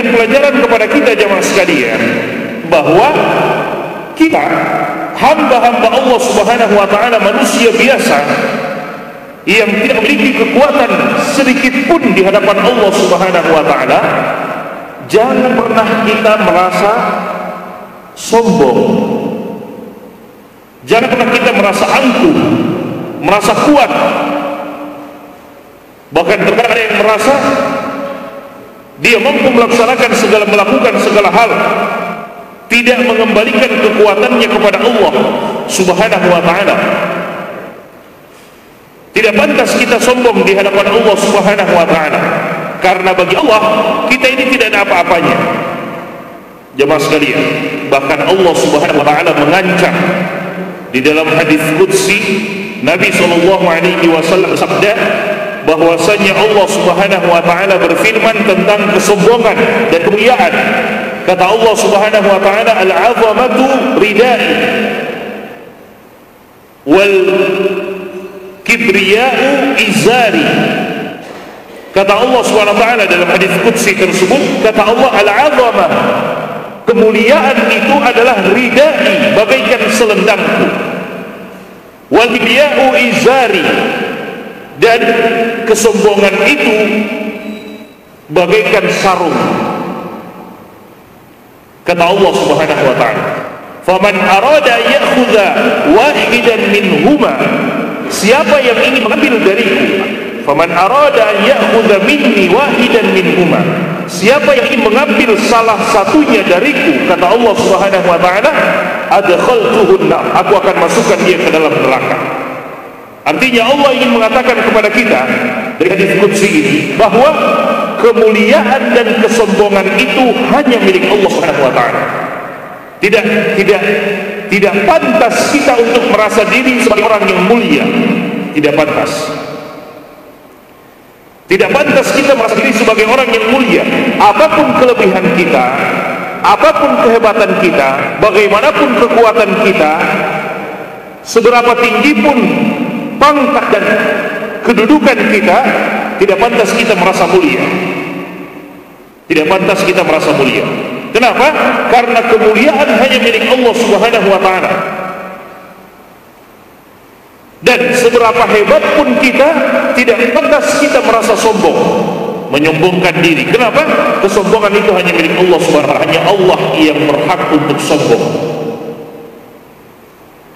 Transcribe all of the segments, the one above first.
memberikan pelajaran kepada kita jemaah sekalian bahwa kita hamba-hamba Allah Subhanahu wa taala, manusia biasa yang tidak memiliki kekuatan sedikit pun di hadapan Allah Subhanahu wa taala, jangan pernah kita merasa sombong. Jangan pernah kita merasa angkuh, merasa kuat. Bahkan terkadang ada yang merasa dia mampu melakukan segala hal, tidak mengembalikan kekuatannya kepada Allah Subhanahu wa taala. Tidak pantas kita sombong di hadapan Allah Subhanahu wa taala, karena bagi Allah kita ini tidak ada apa-apanya. Jemaah sekalian, bahkan Allah Subhanahu wa taala mengancam di dalam hadis qudsi, Nabi sallallahu alaihi wasallam bersabda bahwasanya Allah Subhanahu wa taala berfirman tentang kesombongan dan kemuliaan. Kata Allah Subhanahu wa taala, al-'azamatu ridai wal kibriya'u izari. Kata Allah Subhanahu wa taala dalam hadis qudsi tersebut, kata Allah, al-'azamah, kemuliaan itu adalah ridai, bagaikan selendangku, wal kibriya'u izari, dan kesombongan itu bagaikan sarung. Kata Allah Subhanahu wa taala, faman arada ya'khudha wahidan minhuma, siapa yang ingin mengambil dariku, faman arada ya'khudha minni wahidan minhuma, siapa yang ingin mengambil salah satunya dariku, kata Allah Subhanahu wa taala, adkhaltuhu an-nar, aku akan masukkan dia ke dalam neraka. Artinya Allah ingin mengatakan kepada kita dari hadis qudsi ini bahwa kemuliaan dan kesombongan itu hanya milik Allah Subhanahu wa taala. Tidak pantas kita untuk merasa diri sebagai orang yang mulia. Tidak pantas. Tidak pantas kita merasa diri sebagai orang yang mulia. Apapun kelebihan kita, apapun kehebatan kita, bagaimanapun kekuatan kita, seberapa tinggi pun pangkat dan kedudukan kita, tidak pantas kita merasa mulia. Tidak pantas kita merasa mulia. Kenapa? Karena kemuliaan hanya milik Allah Subhanahu wa taala. Dan seberapa hebat pun kita, tidak pantas kita merasa sombong, menyombongkan diri. Kenapa? Kesombongan itu hanya milik Allah Subhanahu wa taala. Hanya Allah yang berhak untuk sombong.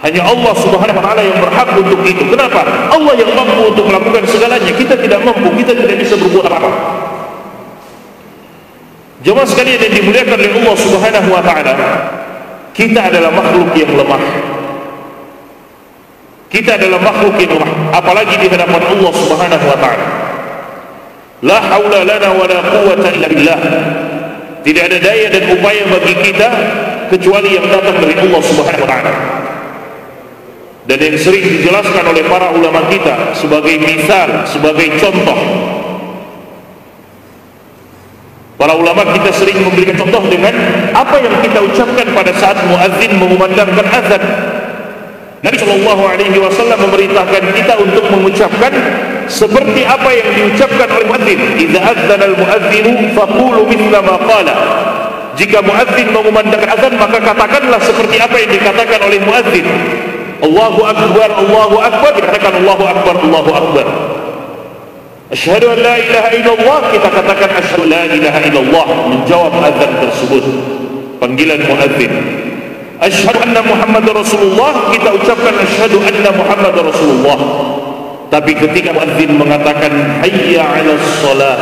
Hanya Allah Subhanahu wa taala yang berhak untuk itu. Kenapa? Allah yang mampu untuk melakukan segalanya. Kita tidak mampu, kita tidak bisa berbuat apa-apa. Jemaah sekalian yang dimuliakan oleh Allah Subhanahu wa taala, kita adalah makhluk yang lemah. Kita adalah makhluk yang lemah, apalagi di hadapan Allah Subhanahu wa taala. La haula lana wa la quwwata illa billah. Tidak ada daya dan upaya bagi kita kecuali yang datang dari Allah Subhanahu wa taala. Dan yang sering dijelaskan oleh para ulama kita sebagai misal, sebagai contoh. Para ulama kita sering memberikan contoh dengan apa yang kita ucapkan pada saat muadzin mengumandangkan azan. Nabi sallallahu alaihi wasallam memerintahkan kita untuk mengucapkan seperti apa yang diucapkan oleh muadzin. Idza adzana al-muadzinu faqulu mithla ma qala. Jika muadzin mengumandangkan azan, maka katakanlah seperti apa yang dikatakan oleh muadzin. Allahu akbar, Allahu akbar, dikatakan Allahu akbar, Allahu akbar. Asyhadu an la ilaha illallah, kita katakan asyhadu la ilaha illallah, menjawab azan tersebut, panggilan muadzin. Asyhadu anna Muhammadar Rasulullah, kita ucapkan asyhadu anna Muhammadar Rasulullah. Tapi ketika muadzin mengatakan hayya 'alas shalah,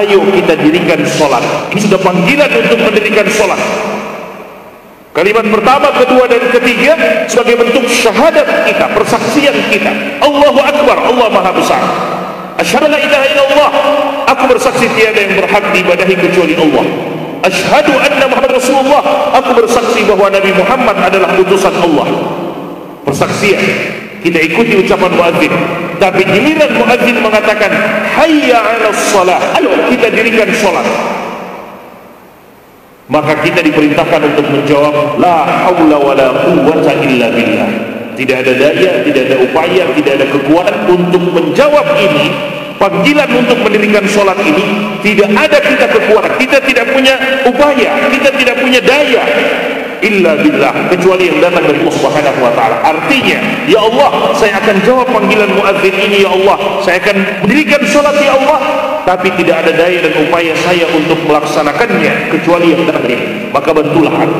ayo kita dirikan salat, ini sudah panggilan untuk mendirikan salat. Kalimat pertama, kedua dan ketiga sebagai bentuk syahadat kita, persaksian kita. Allahu akbar, Allah maha besar. Asyhadu la ilaha illallah, aku bersaksi tiada yang berhak diibadahi kecuali Allah. Asyhadu anna Muhammad Rasulullah, aku bersaksi bahwa Nabi Muhammad adalah utusan Allah. Persaksian, kita ikuti ucapan muadzin. Tapi giliran muadzin mengatakan hayya 'alas shalah, ayo kita dirikan salat, maka kita diperintahkan untuk menjawab la haula wala quwwata illa billah. Tidak ada daya, tidak ada upaya, tidak ada kekuatan untuk menjawab ini panggilan untuk mendirikan sholat ini tidak ada kita kekuatan, kita tidak punya upaya, kita tidak punya daya illa billah, kecuali yang datang dari Allah Subhanahu wa taala. Artinya, ya Allah, saya akan jawab panggilan muadzin ini, ya Allah, saya akan mendirikan sholat, ya Allah, tapi tidak ada daya dan upaya saya untuk melaksanakannya kecuali yang datang dari, maka bantulah aku.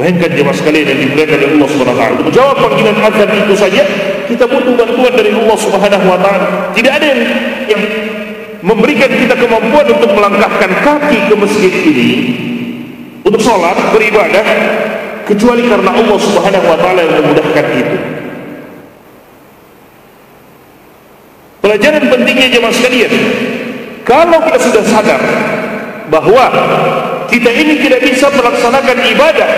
Bayangkan jemaah sekalian yang dimuliakan oleh Allah Subhanahu wa taala, untuk menjawab panggilan azan itu saja kita butuh bantuan dari Allah Subhanahu wa taala. Tidak ada yang memberikan kita kemampuan untuk melangkahkan kaki ke masjid ini untuk sholat, beribadah, kecuali karena Allah Subhanahu wa taala yang memudahkan itu. Pelajaran pentingnya jemaah sekalian, kalau kita sudah sadar bahwa kita ini tidak bisa melaksanakan ibadah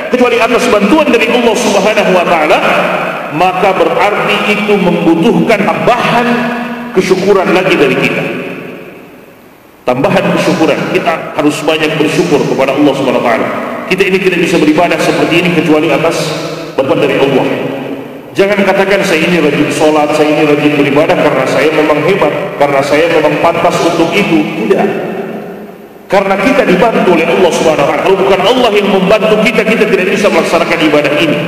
kecuali atas bantuan dari Allah Subhanahu wa taala, maka berarti itu membutuhkan tambahan kesyukuran lagi dari kita. Tambahan kesyukuran, kita harus banyak bersyukur kepada Allah Subhanahu wa taala. Kita ini tidak bisa beribadah seperti ini kecuali atas bantuan dari Allah. Jangan katakan saya ini rajin sholat, saya ini rajin beribadah karena saya memang hebat, karena saya memang pantas untuk itu. Tidak. Karena kita dibantu oleh Allah Subhanahu wa taala. Kalau bukan Allah yang membantu kita, kita tidak bisa melaksanakan ibadah ini.